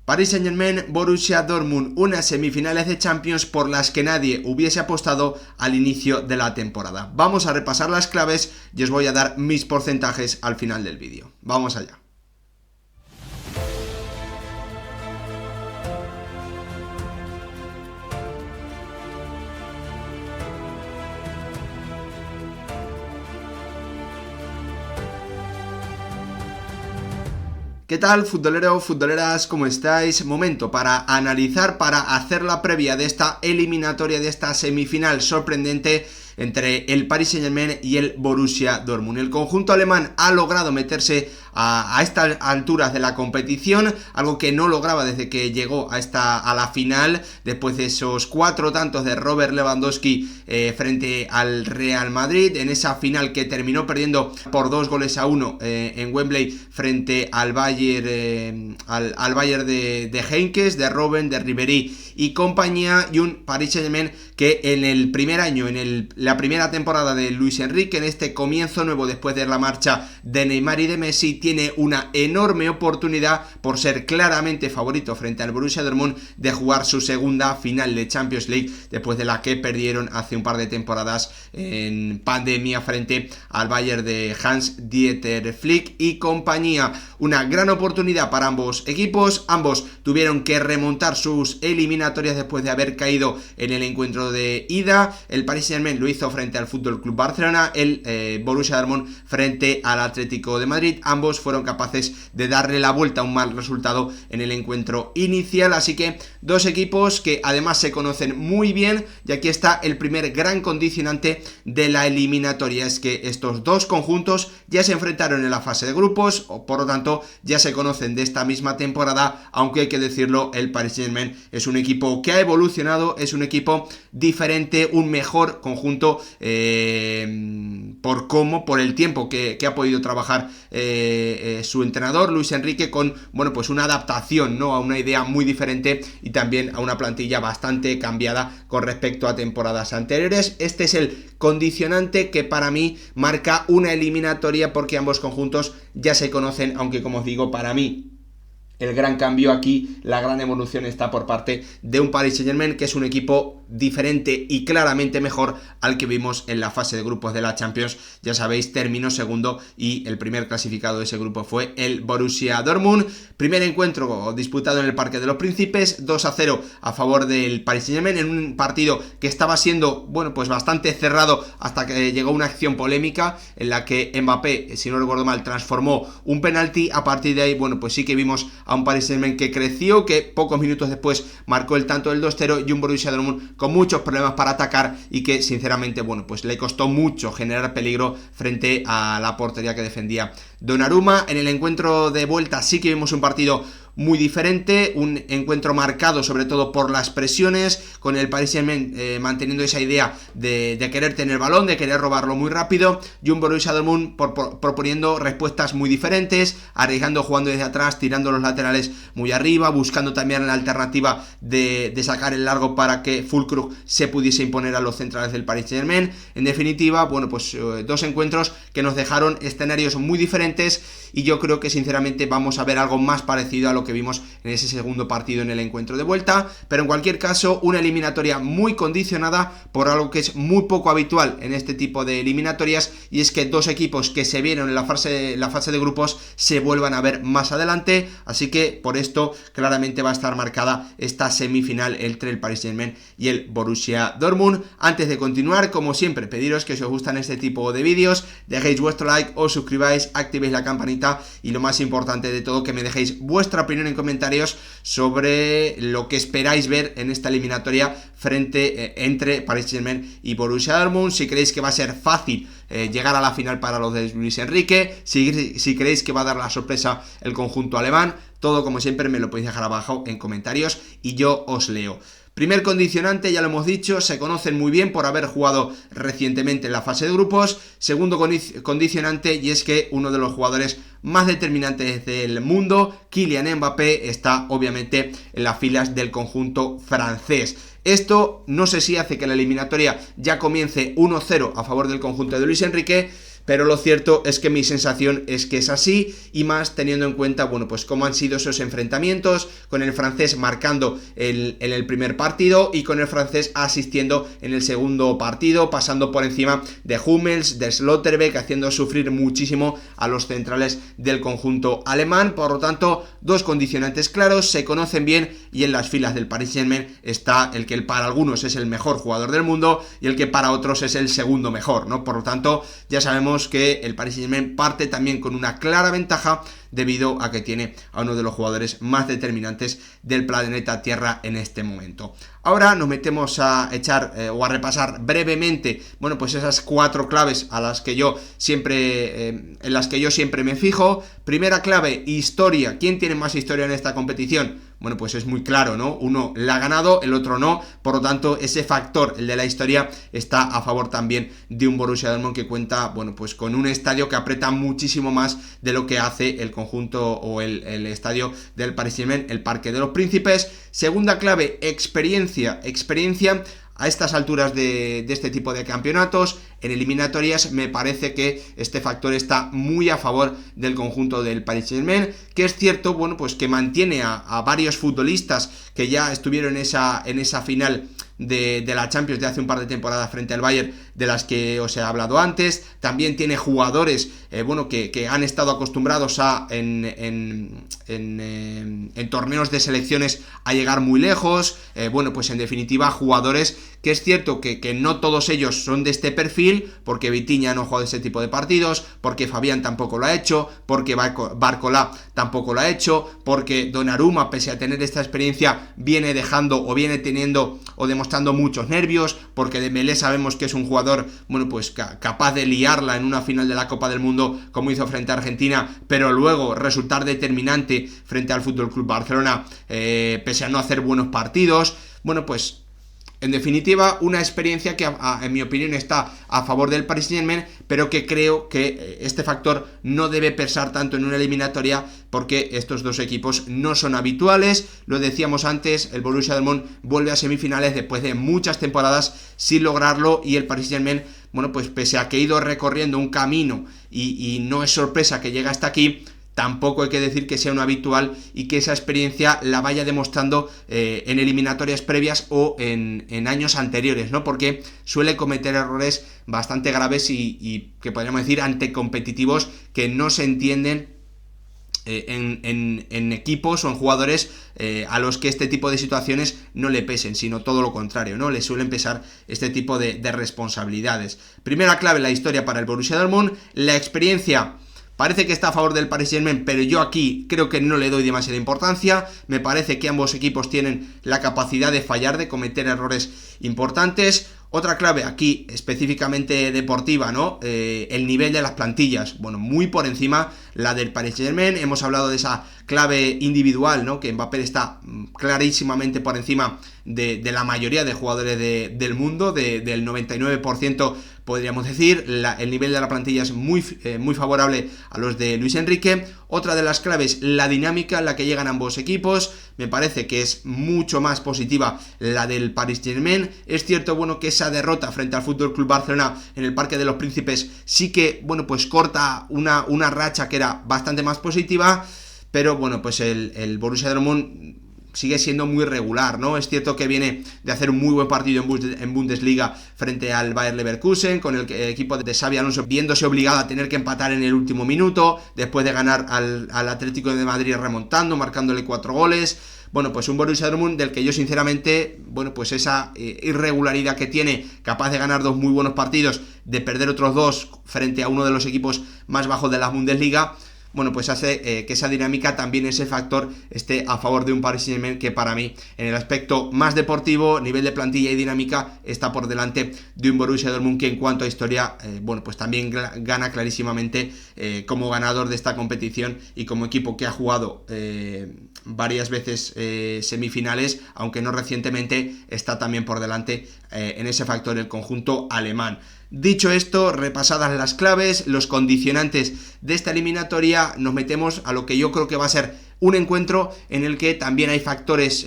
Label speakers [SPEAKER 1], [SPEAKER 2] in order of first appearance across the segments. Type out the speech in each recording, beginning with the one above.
[SPEAKER 1] Paris Saint-Germain, Borussia Dortmund, unas semifinales de Champions por las que nadie hubiese apostado al inicio de la temporada. Vamos a repasar las claves y os voy a dar mis porcentajes al final del vídeo. Vamos allá. ¿Qué tal, futbolero, futboleras? ¿Cómo estáis? Momento para analizar, para hacer la previa de esta eliminatoria, de esta semifinal sorprendente entre el Paris Saint-Germain y el Borussia Dortmund. El conjunto alemán ha logrado meterse a estas alturas de la competición, algo que no lograba desde que llegó a la final, después de esos 4 tantos de Robert Lewandowski frente al Real Madrid, en esa final que terminó perdiendo por 2-1 en Wembley frente al Bayern, al Bayern de Heynckes, de Robben, de Ribéry y compañía, y un Paris Saint-Germain que en el primer año, la primera temporada de Luis Enrique, en este comienzo nuevo después de la marcha de Neymar y de Messi, tiene una enorme oportunidad por ser claramente favorito frente al Borussia Dortmund de jugar su segunda final de Champions League después de la que perdieron hace un par de temporadas en pandemia frente al Bayern de Hans-Dieter Flick y compañía. Una gran oportunidad para ambos equipos, ambos tuvieron que remontar sus eliminatorias después de haber caído en el encuentro de ida. El Paris Saint-Germain lo hizo frente al FC Barcelona, el Borussia Dortmund frente al Atlético de Madrid. Ambos fueron capaces de darle la vuelta a un mal resultado en el encuentro inicial, así que dos equipos que además se conocen muy bien, y aquí está el primer gran condicionante de la eliminatoria, es que estos dos conjuntos ya se enfrentaron en la fase de grupos, por lo tanto ya se conocen de esta misma temporada, aunque hay que decirlo, el Paris Saint-Germain es un equipo que ha evolucionado, es un equipo diferente, un mejor conjunto por el tiempo que ha podido trabajar su entrenador Luis Enrique, con pues una adaptación, ¿no?, a una idea muy diferente y también a una plantilla bastante cambiada con respecto a temporadas anteriores. Este es el condicionante que para mí marca una eliminatoria, porque ambos conjuntos ya se conocen, aunque como os digo, para mí el gran cambio aquí, la gran evolución está por parte de un Paris Saint-Germain que es un equipo diferente y claramente mejor al que vimos en la fase de grupos de la Champions. Ya sabéis, terminó segundo y el primer clasificado de ese grupo fue el Borussia Dortmund. Primer encuentro disputado en el Parque de los Príncipes, 2-0 a favor del Paris Saint-Germain, en un partido que estaba siendo, pues bastante cerrado hasta que llegó una acción polémica en la que Mbappé, si no recuerdo mal, transformó un penalti. A partir de ahí, pues sí que vimos a un Paris Saint-Germain que creció, que pocos minutos después marcó el tanto del 2-0, y un Borussia Dortmund con muchos problemas para atacar y que sinceramente, pues le costó mucho generar peligro frente a la portería que defendía Donnarumma. En el encuentro de vuelta sí que vimos un partido muy diferente, un encuentro marcado sobre todo por las presiones, con el Paris Saint-Germain manteniendo esa idea de querer tener balón, de querer robarlo muy rápido, y un Borussia Dortmund proponiendo respuestas muy diferentes, arriesgando, jugando desde atrás, tirando los laterales muy arriba, buscando también la alternativa de sacar el largo para que Füllkrug se pudiese imponer a los centrales del Paris Saint-Germain. En definitiva, dos encuentros que nos dejaron escenarios muy diferentes, y yo creo que sinceramente vamos a ver algo más parecido a lo que vimos en ese segundo partido en el encuentro de vuelta, pero en cualquier caso una eliminatoria muy condicionada por algo que es muy poco habitual en este tipo de eliminatorias, y es que dos equipos que se vieron en la fase de grupos se vuelvan a ver más adelante, así que por esto claramente va a estar marcada esta semifinal entre el Paris Saint-Germain y el Borussia Dortmund. Antes de continuar, como siempre, pediros que si os gustan este tipo de vídeos dejéis vuestro like, os suscribáis, activéis la campanita y lo más importante de todo, que me dejéis vuestra opinión en comentarios sobre lo que esperáis ver en esta eliminatoria entre Paris Saint-Germain y Borussia Dortmund. Si creéis que va a ser fácil llegar a la final para los de Luis Enrique, si creéis que va a dar la sorpresa el conjunto alemán, todo como siempre me lo podéis dejar abajo en comentarios y yo os leo. Primer condicionante, ya lo hemos dicho, se conocen muy bien por haber jugado recientemente en la fase de grupos. Segundo condicionante, y es que uno de los jugadores más determinantes del mundo, Kylian Mbappé, está obviamente en las filas del conjunto francés. Esto no sé si hace que la eliminatoria ya comience 1-0 a favor del conjunto de Luis Enrique, pero lo cierto es que mi sensación es que es así, y más teniendo en cuenta, bueno, pues cómo han sido esos enfrentamientos, con el francés marcando en el primer partido y con el francés asistiendo en el segundo partido, pasando por encima de Hummels, de Schlotterbeck, haciendo sufrir muchísimo a los centrales del conjunto alemán. Por lo tanto, dos condicionantes claros, se conocen bien, y en las filas del Paris Saint-Germain está el que para algunos es el mejor jugador del mundo y el que para otros es el segundo mejor, ¿no? Por lo tanto, ya sabemos que el Paris Saint-Germain parte también con una clara ventaja debido a que tiene a uno de los jugadores más determinantes del planeta Tierra en este momento. Ahora nos metemos a echar o a repasar brevemente, bueno, pues esas 4 claves a las que yo siempre, en las que yo siempre me fijo. Primera clave, historia. ¿Quién tiene más historia en esta competición? Bueno, pues es muy claro, ¿no? Uno la ha ganado, el otro no, por lo tanto ese factor, el de la historia, está a favor también de un Borussia Dortmund que cuenta, bueno, pues con un estadio que aprieta muchísimo más de lo que hace el conjunto o el estadio del Paris Saint-Germain, el Parque de los Príncipes. Segunda clave, experiencia a estas alturas de este tipo de campeonatos. En eliminatorias me parece que este factor está muy a favor del conjunto del Paris Saint-Germain, que es cierto, bueno, pues que mantiene a varios futbolistas que ya estuvieron en esa final de la Champions de hace un par de temporadas frente al Bayern, de las que os he hablado antes. También tiene jugadores bueno, que han estado acostumbrados a en torneos de selecciones a llegar muy lejos. Bueno, pues en definitiva jugadores que es cierto que no todos ellos son de este perfil, porque Vitinha no juega ese tipo de partidos, porque Fabián tampoco lo ha hecho, porque Barcola tampoco lo ha hecho, porque Donnarumma, pese a tener esta experiencia, viene dejando o viene teniendo o demostrando muchos nervios, porque Dembélé sabemos que es un jugador, bueno, pues capaz de liarla en una final de la Copa del Mundo como hizo frente a Argentina, pero luego resultar determinante frente al FC Barcelona, pese a no hacer buenos partidos. Bueno, pues en definitiva, una experiencia que en mi opinión está a favor del Paris Saint-Germain, pero que creo que este factor no debe pesar tanto en una eliminatoria, porque estos dos equipos no son habituales. Lo decíamos antes, el Borussia Dortmund vuelve a semifinales después de muchas temporadas sin lograrlo, y el Paris Saint-Germain, bueno, pues pese a que ha ido recorriendo un camino y no es sorpresa que llega hasta aquí, tampoco hay que decir que sea un habitual y que esa experiencia la vaya demostrando en eliminatorias previas o en años anteriores, ¿no? Porque suele cometer errores bastante graves y que podríamos decir anticompetitivos, que no se entienden en equipos o en jugadores a los que este tipo de situaciones no le pesen, sino todo lo contrario, ¿no? Le suelen pesar este tipo de responsabilidades. Primera clave, la historia para el Borussia Dortmund. La experiencia parece que está a favor del Paris Saint-Germain, pero yo aquí creo que no le doy demasiada importancia. Me parece que ambos equipos tienen la capacidad de fallar, de cometer errores importantes. Otra clave aquí, específicamente deportiva, ¿no? El nivel de las plantillas, bueno, muy por encima la del Paris Saint-Germain. Hemos hablado de esa clave individual, ¿no? Que Mbappé está clarísimamente por encima de la mayoría de jugadores del mundo, del 99%, podríamos decir. El nivel de la plantilla es muy favorable a los de Luis Enrique. Otra de las claves, la dinámica en la que llegan ambos equipos. Me parece que es mucho más positiva la del Paris Saint-Germain. Es cierto, bueno, que esa derrota frente al FC Barcelona en el Parque de los Príncipes sí que, bueno, pues corta una racha que era bastante más positiva, pero bueno, pues el Borussia Dortmund sigue siendo muy regular, ¿no? Es cierto que viene de hacer un muy buen partido en Bundesliga frente al Bayer Leverkusen, con el equipo de Xabi Alonso viéndose obligado a tener que empatar en el último minuto, después de ganar al Atlético de Madrid remontando, marcándole 4 goles. Bueno, pues un Borussia Dortmund del que yo sinceramente, bueno, pues esa irregularidad que tiene, capaz de ganar 2 muy buenos partidos, de perder otros 2 frente a uno de los equipos más bajos de la Bundesliga, bueno, pues hace que esa dinámica, también ese factor, esté a favor de un Paris Saint-Germain que para mí, en el aspecto más deportivo, nivel de plantilla y dinámica, está por delante de un Borussia Dortmund que en cuanto a historia, bueno, pues también gana clarísimamente como ganador de esta competición y como equipo que ha jugado varias veces semifinales, aunque no recientemente, está también por delante en ese factor el conjunto alemán. Dicho esto, repasadas las claves, los condicionantes de esta eliminatoria, nos metemos a lo que yo creo que va a ser un encuentro en el que también hay factores,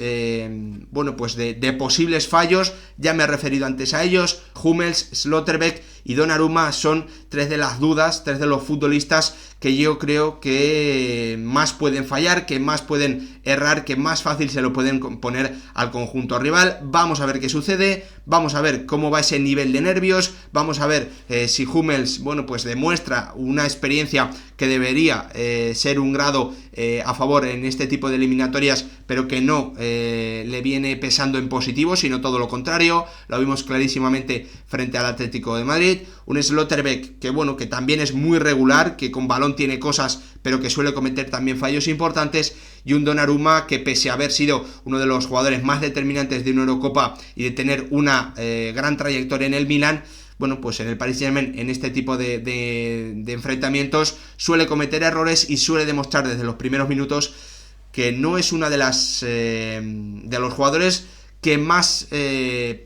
[SPEAKER 1] bueno, pues de posibles fallos. Ya me he referido antes a ellos: Hummels, Schlotterbeck y Donnarumma son tres de las dudas, tres de los futbolistas que yo creo que más pueden fallar, que más pueden errar, que más fácil se lo pueden poner al conjunto rival. Vamos a ver qué sucede, vamos a ver cómo va ese nivel de nervios, vamos a ver si Hummels, bueno, pues demuestra una experiencia que debería ser un grado a favor en este tipo de eliminatorias, pero que no le viene pesando en positivo, sino todo lo contrario. Lo vimos clarísimamente frente al Atlético de Madrid. Un Schlotterbeck que, bueno, que también es muy regular, que con balón tiene cosas, pero que suele cometer también fallos importantes, y un Donnarumma que, pese a haber sido uno de los jugadores más determinantes de una Eurocopa y de tener una gran trayectoria en el Milan, bueno, pues en el Paris Saint-Germain, en este tipo de enfrentamientos, suele cometer errores y suele demostrar desde los primeros minutos que no es una de los jugadores que más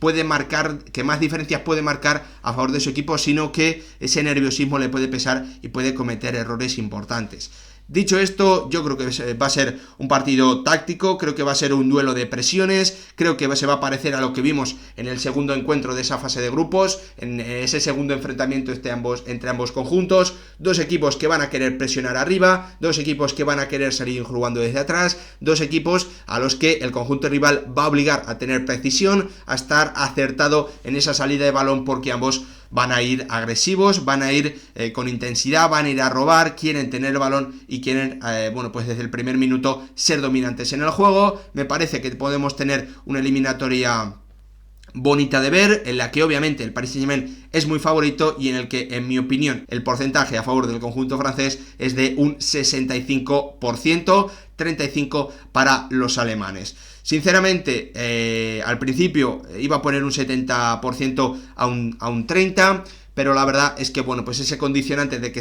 [SPEAKER 1] puede marcar, que más diferencias puede marcar a favor de su equipo, sino que ese nerviosismo le puede pesar y puede cometer errores importantes. Dicho esto, yo creo que va a ser un partido táctico, creo que va a ser un duelo de presiones, creo que se va a parecer a lo que vimos en el segundo encuentro de esa fase de grupos, en ese segundo enfrentamiento entre ambos conjuntos, dos equipos que van a querer presionar arriba, dos equipos que van a querer salir jugando desde atrás, dos equipos a los que el conjunto rival va a obligar a tener precisión, a estar acertado en esa salida de balón, porque ambos van a ir agresivos, van a ir con intensidad, van a ir a robar, quieren tener el balón y quieren, bueno, pues desde el primer minuto ser dominantes en el juego. Me parece que podemos tener una eliminatoria bonita de ver, en la que obviamente el Paris Saint-Germain es muy favorito y en el que, en mi opinión, el porcentaje a favor del conjunto francés es de un 65%, 35% para los alemanes. Sinceramente, al principio iba a poner un 70% a un 30%, pero la verdad es que, bueno, pues ese condicionante de que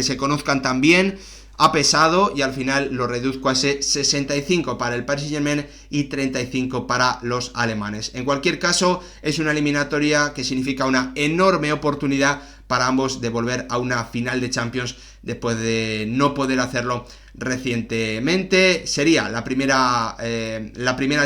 [SPEAKER 1] se conozcan tan bien ha pesado, y al final lo reduzco a ese 65 para el Paris Saint-Germain y 35 para los alemanes. En cualquier caso, es una eliminatoria que significa una enorme oportunidad para ambos de volver a una final de Champions después de no poder hacerlo recientemente. Sería la primera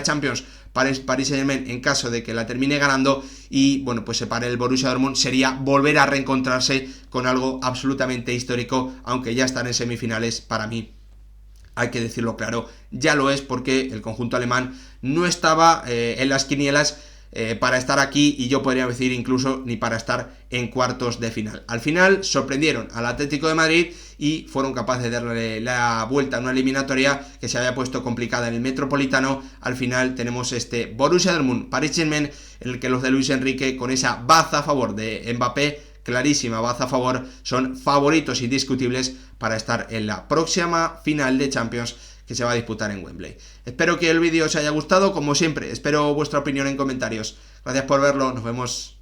[SPEAKER 1] Champions para el Paris Saint-Germain en caso de que la termine ganando, y bueno, pues para el Borussia Dortmund sería volver a reencontrarse con algo absolutamente histórico, aunque ya están en semifinales. Para mí, hay que decirlo claro, ya lo es, porque el conjunto alemán no estaba en las quinielas para estar aquí, y yo podría decir incluso ni para estar en cuartos de final. Al final sorprendieron al Atlético de Madrid y fueron capaces de darle la vuelta a una eliminatoria que se había puesto complicada en el Metropolitano. Al final tenemos este Borussia Dortmund Paris Saint-Germain, en el que los de Luis Enrique, con esa baza a favor de Mbappé, clarísima baza a favor, son favoritos indiscutibles para estar en la próxima final de Champions que se va a disputar en Wembley. Espero que el vídeo os haya gustado, como siempre, espero vuestra opinión en comentarios. Gracias por verlo, nos vemos.